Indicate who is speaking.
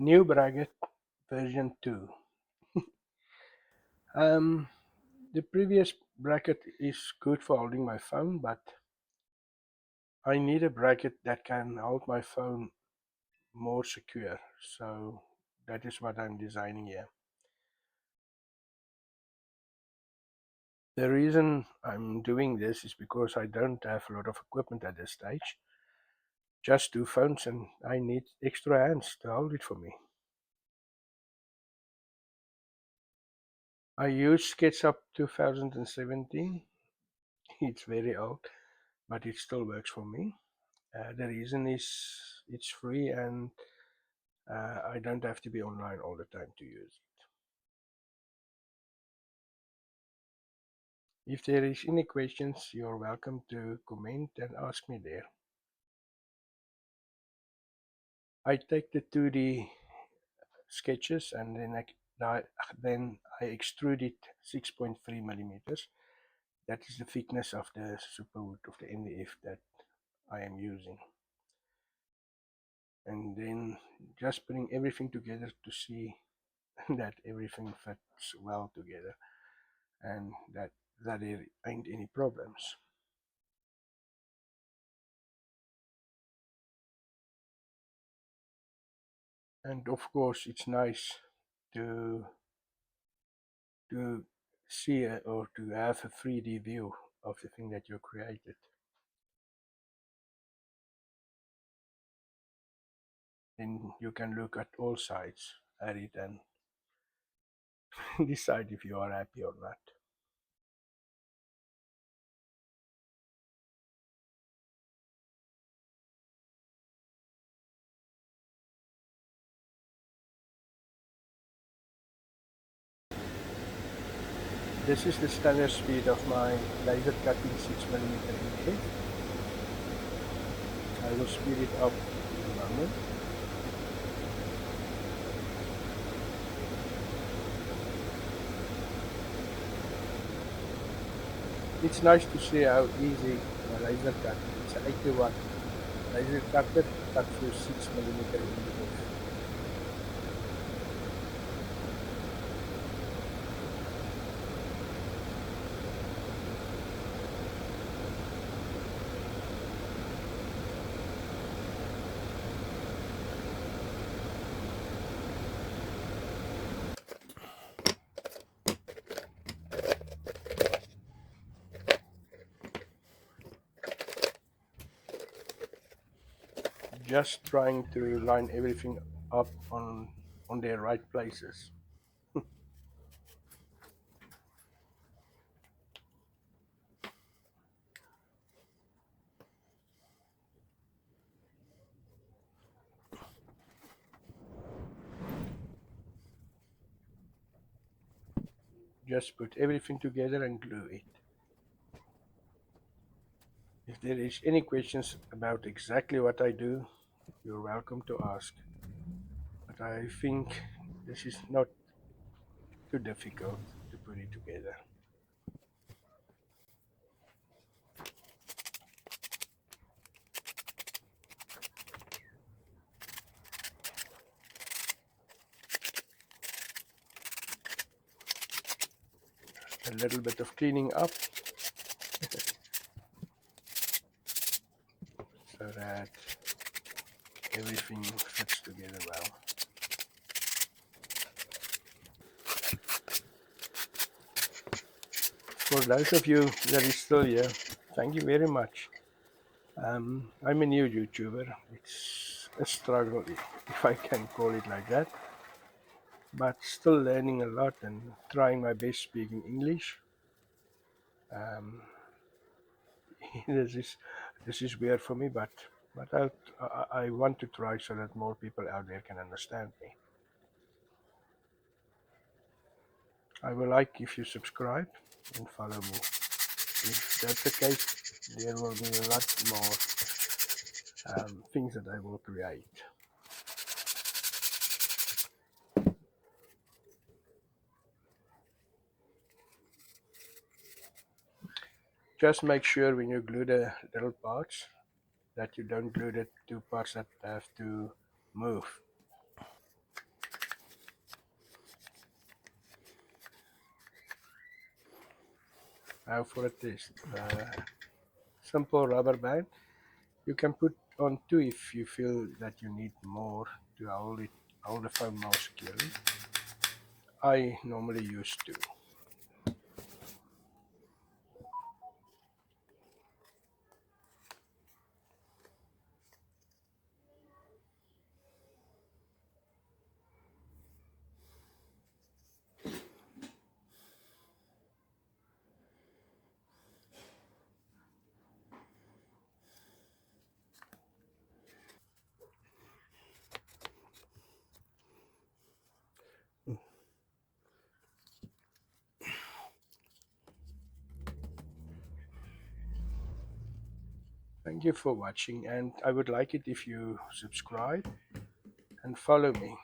Speaker 1: New bracket version 2. Um, the previous bracket is good for holding my phone, but I need a bracket that can hold my phone more secure. So that is what I'm designing here. The reason I'm doing this is because I don't have a lot of equipment at this stage. Just two phones, and I need extra hands to hold it for me. I use SketchUp 2017. It's very old, but it still works for me. The reason is it's free and I don't have to be online all the time to use it. If there is any questions, you're welcome to comment and ask me there. I take the 2D sketches and then I extrude it 6.3 millimeters. That is the thickness of the superwood of the MDF that I am using. And then just putting everything together to see that everything fits well together and that there ain't any problems. And of course, it's nice to to see or to have a 3D view of the thing that you created. Then you can look at all sides at it and decide if you are happy or not. This is the standard speed of my laser cutting 6mm MDF. I will speed it up in a moment. It's nice to see how easy a laser cut. It's an 80-watt laser cutter cut through 6mm MDF. Just trying to line everything up on their right places. Just put everything together and glue it. If there is any questions about exactly what I do, you're welcome to ask. But I think this is not too difficult to put it together. A little bit of cleaning up so that everything fits together well. For those of you that is still here, thank you very much. I'm a new YouTuber. It's a struggle, if I can call it like that, but still learning a lot and trying my best speaking English. Um, this is this is weird for me, but I want to try so that more people out there can understand me. I would like if you subscribe and follow me. If that's the case, there will be a lot more things that I will create. Just make sure when you glue the little parts that you don't glue the two parts that have to move. Now for a test. Simple rubber band. You can put on two if you feel that you need more to hold the foam more securely. I normally use two. Thank you for watching, and I would like it if you subscribe and follow me.